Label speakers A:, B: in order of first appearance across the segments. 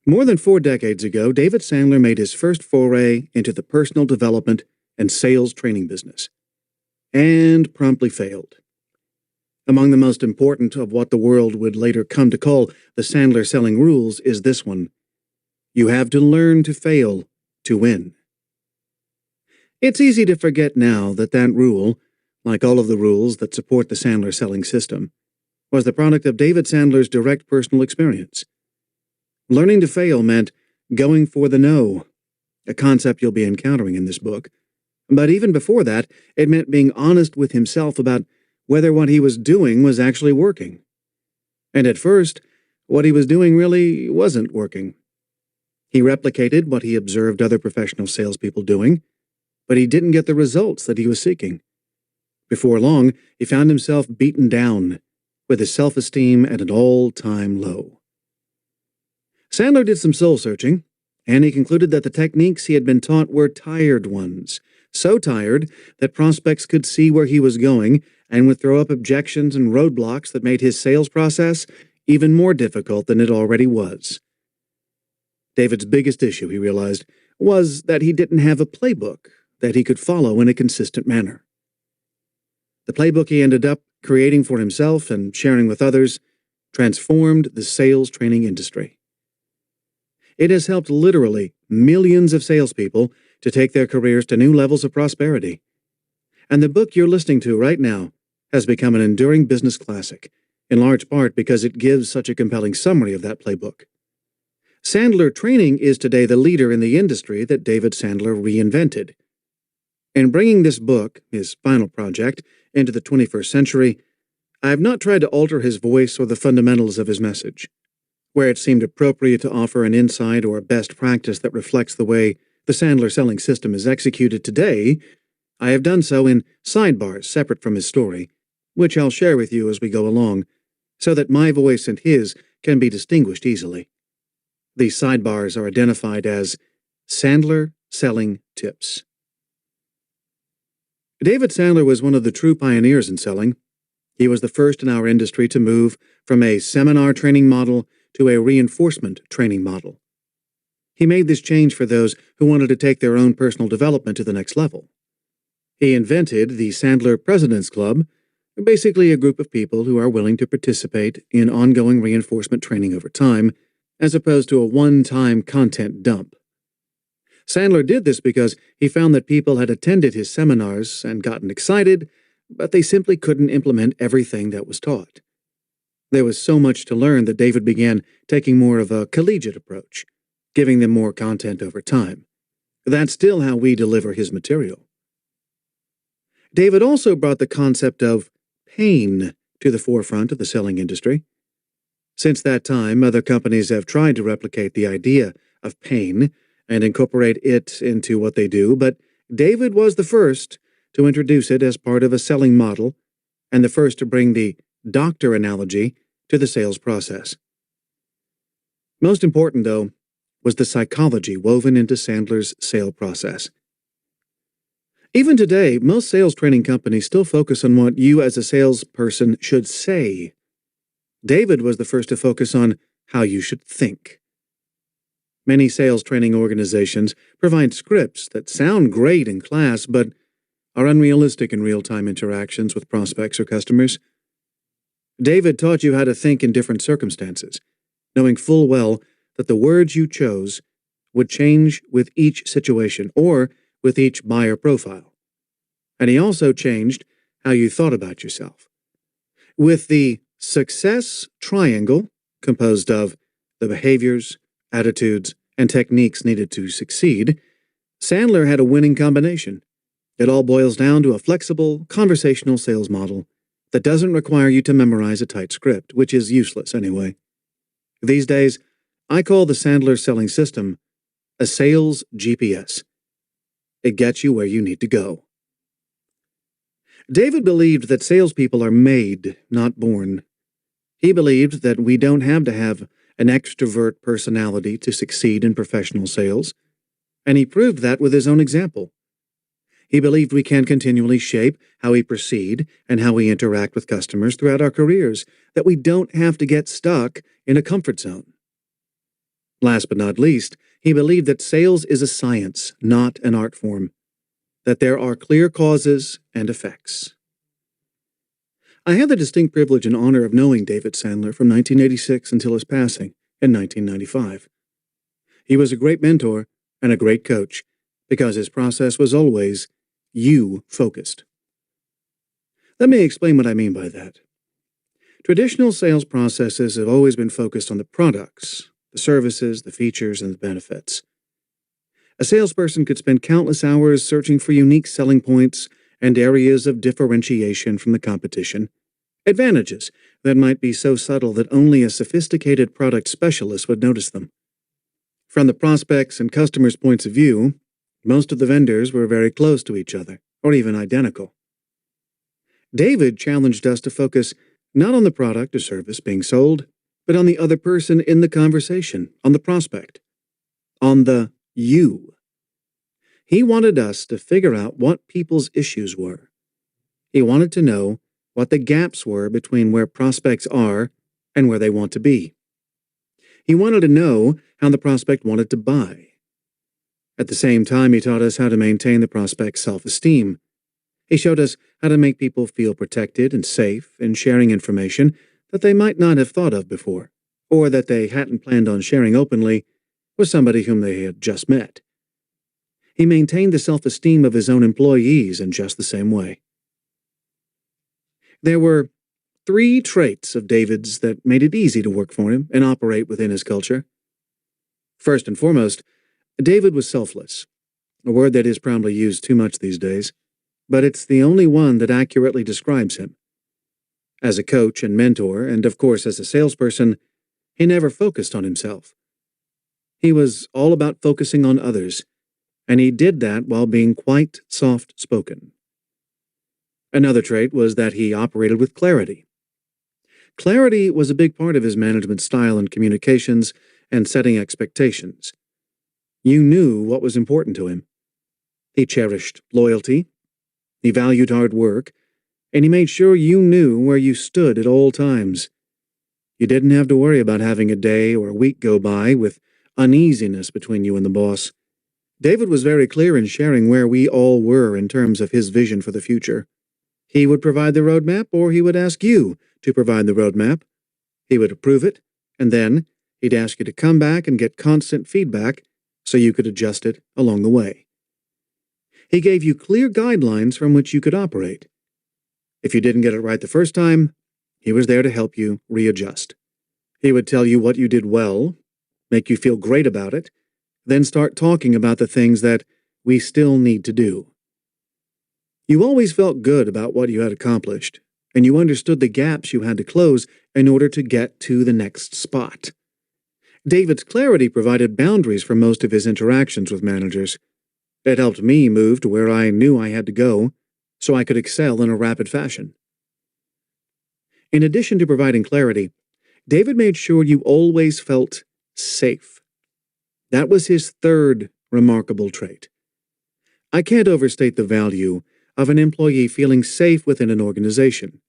A: More than 4 decades ago, David Sandler made his first foray into the personal development and sales training business, and promptly failed. Among the most important of what the world would later come to call the Sandler selling rules is this one: you have to learn to fail to win. It's easy to forget now that that rule, like all of the rules that support the Sandler selling system, was the product of David Sandler's direct personal experience. Learning to fail meant going for the no, a concept you'll be encountering in this book. But even before that, it meant being honest with himself about whether what he was doing was actually working. And at first, what he was doing really wasn't working. He replicated what he observed other professional salespeople doing, but he didn't get the results that he was seeking. Before long, he found himself beaten down, with his self-esteem at an all-time low. Sandler did some soul-searching, and he concluded that the techniques he had been taught were tired ones, so tired that prospects could see where he was going and would throw up objections and roadblocks that made his sales process even more difficult than it already was. David's biggest issue, he realized, was that he didn't have a playbook that he could follow in a consistent manner. The playbook he ended up creating for himself and sharing with others transformed the sales training industry. It has helped literally millions of salespeople to take their careers to new levels of prosperity. And the book you're listening to right now has become an enduring business classic, in large part because it gives such a compelling summary of that playbook. Sandler Training is today the leader in the industry that David Sandler reinvented. In bringing this book, his final project, into the 21st century, I have not tried to alter his voice or the fundamentals of his message. Where it seemed appropriate to offer an insight or a best practice that reflects the way the Sandler selling system is executed today, I have done so in sidebars separate from his story, which I'll share with you as we go along, so that my voice and his can be distinguished easily. These sidebars are identified as Sandler Selling Tips. David Sandler was one of the true pioneers in selling. He was the first in our industry to move from a seminar training model to a reinforcement training model. He made this change for those who wanted to take their own personal development to the next level. He invented the Sandler President's Club, basically a group of people who are willing to participate in ongoing reinforcement training over time, as opposed to a one-time content dump. Sandler did this because he found that people had attended his seminars and gotten excited, but they simply couldn't implement everything that was taught. There was so much to learn that David began taking more of a collegiate approach, giving them more content over time. That's still how we deliver his material. David also brought the concept of pain to the forefront of the selling industry. Since that time, other companies have tried to replicate the idea of pain and incorporate it into what they do, but David was the first to introduce it as part of a selling model and the first to bring the doctor analogy to the sales process. Most important, though, was the psychology woven into Sandler's sale process. Even today, most sales training companies still focus on what you as a salesperson should say. David was the first to focus on how you should think. Many sales training organizations provide scripts that sound great in class but are unrealistic in real-time interactions with prospects or customers. David taught you how to think in different circumstances, knowing full well that the words you chose would change with each situation or with each buyer profile. And he also changed how you thought about yourself. With the success triangle, composed of the behaviors, attitudes, and techniques needed to succeed, Sandler had a winning combination. It all boils down to a flexible, conversational sales model that doesn't require you to memorize a tight script, which is useless anyway. These days, I call the Sandler selling system a sales GPS. It gets you where you need to go. David believed that salespeople are made, not born. He believed that we don't have to have an extrovert personality to succeed in professional sales, and he proved that with his own example. He believed we can continually shape how we proceed and how we interact with customers throughout our careers, that we don't have to get stuck in a comfort zone. Last but not least, he believed that sales is a science, not an art form, that there are clear causes and effects. I had the distinct privilege and honor of knowing David Sandler from 1986 until his passing in 1995. He was a great mentor and a great coach because his process was always you-focused. Let me explain what I mean by that. Traditional sales processes have always been focused on the products, the services, the features, and the benefits. A salesperson could spend countless hours searching for unique selling points and areas of differentiation from the competition, advantages that might be so subtle that only a sophisticated product specialist would notice them. From the prospects' and customers' points of view, most of the vendors were very close to each other, or even identical. David challenged us to focus not on the product or service being sold, but on the other person in the conversation, on the prospect, on the you. He wanted us to figure out what people's issues were. He wanted to know what the gaps were between where prospects are and where they want to be. He wanted to know how the prospect wanted to buy. At the same time, he taught us how to maintain the prospect's self-esteem. He showed us how to make people feel protected and safe in sharing information that they might not have thought of before, or that they hadn't planned on sharing openly with somebody whom they had just met. He maintained the self-esteem of his own employees in just the same way. There were 3 traits of David's that made it easy to work for him and operate within his culture. First and foremost, David was selfless, a word that is probably used too much these days, but it's the only one that accurately describes him. As a coach and mentor, and of course as a salesperson, he never focused on himself. He was all about focusing on others, and he did that while being quite soft-spoken. Another trait was that he operated with clarity. Clarity was a big part of his management style in communications and setting expectations. You knew what was important to him. He cherished loyalty, he valued hard work, and he made sure you knew where you stood at all times. You didn't have to worry about having a day or a week go by with uneasiness between you and the boss. David was very clear in sharing where we all were in terms of his vision for the future. He would provide the roadmap, or he would ask you to provide the roadmap. He would approve it, and then he'd ask you to come back and get constant feedback so you could adjust it along the way. He gave you clear guidelines from which you could operate. If you didn't get it right the first time, he was there to help you readjust. He would tell you what you did well, make you feel great about it, then start talking about the things that we still need to do. You always felt good about what you had accomplished, and you understood the gaps you had to close in order to get to the next spot. David's clarity provided boundaries for most of his interactions with managers. It helped me move to where I knew I had to go, so I could excel in a rapid fashion. In addition to providing clarity, David made sure you always felt safe. That was his third remarkable trait. I can't overstate the value of an employee feeling safe within an organization.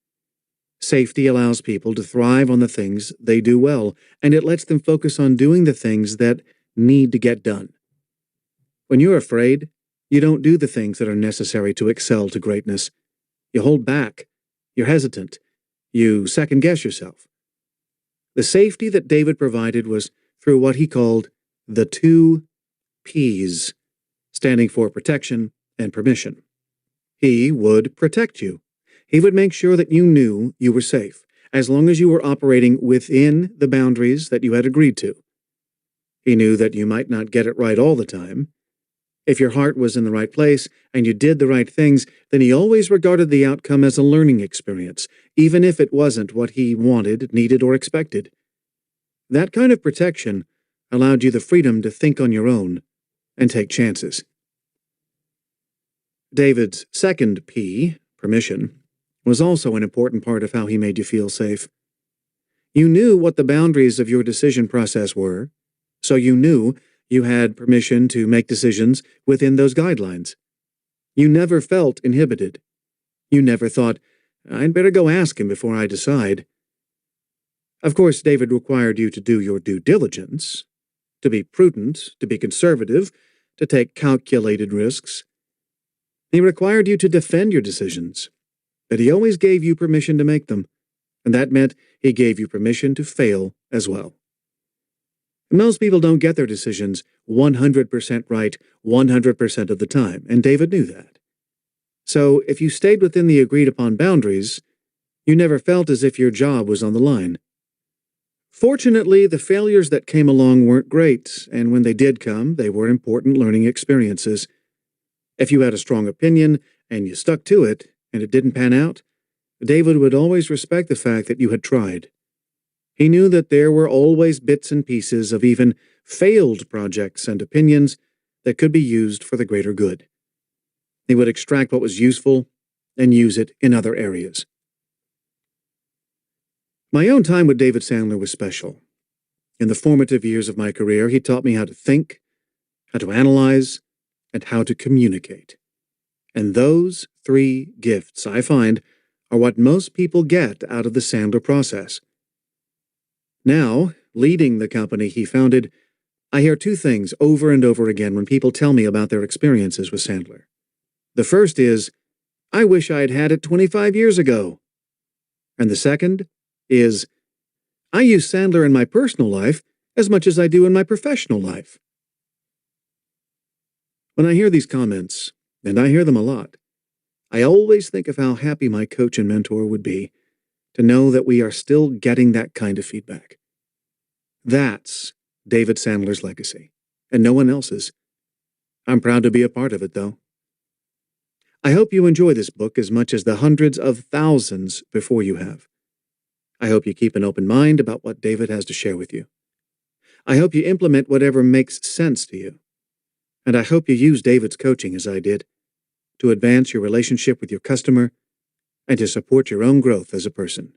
A: Safety allows people to thrive on the things they do well, and it lets them focus on doing the things that need to get done. When you're afraid, you don't do the things that are necessary to excel to greatness. You hold back. You're hesitant. You second-guess yourself. The safety that David provided was through what he called the 2 P's, standing for protection and permission. He would protect you. He would make sure that you knew you were safe, as long as you were operating within the boundaries that you had agreed to. He knew that you might not get it right all the time. If your heart was in the right place and you did the right things, then he always regarded the outcome as a learning experience, even if it wasn't what he wanted, needed, or expected. That kind of protection allowed you the freedom to think on your own and take chances. David's second P, permission, was also an important part of how he made you feel safe. You knew what the boundaries of your decision process were, so you knew you had permission to make decisions within those guidelines. You never felt inhibited. You never thought, I'd better go ask him before I decide. Of course, David required you to do your due diligence, to be prudent, to be conservative, to take calculated risks. He required you to defend your decisions, but he always gave you permission to make them, and that meant he gave you permission to fail as well. Most people don't get their decisions 100% right 100% of the time, and David knew that. So if you stayed within the agreed-upon boundaries, you never felt as if your job was on the line. Fortunately, the failures that came along weren't great, and when they did come, they were important learning experiences. If you had a strong opinion and you stuck to it, and it didn't pan out, David would always respect the fact that you had tried. He knew that there were always bits and pieces of even failed projects and opinions that could be used for the greater good. He would extract what was useful and use it in other areas. My own time with David Sandler was special. In the formative years of my career, he taught me how to think, how to analyze, and how to communicate. And those three gifts, I find, are what most people get out of the Sandler process. Now, leading the company he founded, I hear two things over and over again when people tell me about their experiences with Sandler. The first is, I wish I had had it 25 years ago. And the second is, I use Sandler in my personal life as much as I do in my professional life. When I hear these comments, and I hear them a lot, I always think of how happy my coach and mentor would be to know that we are still getting that kind of feedback. That's David Sandler's legacy, and no one else's. I'm proud to be a part of it, though. I hope you enjoy this book as much as the hundreds of thousands before you have. I hope you keep an open mind about what David has to share with you. I hope you implement whatever makes sense to you. And I hope you use David's coaching as I did, to advance your relationship with your customer and to support your own growth as a person.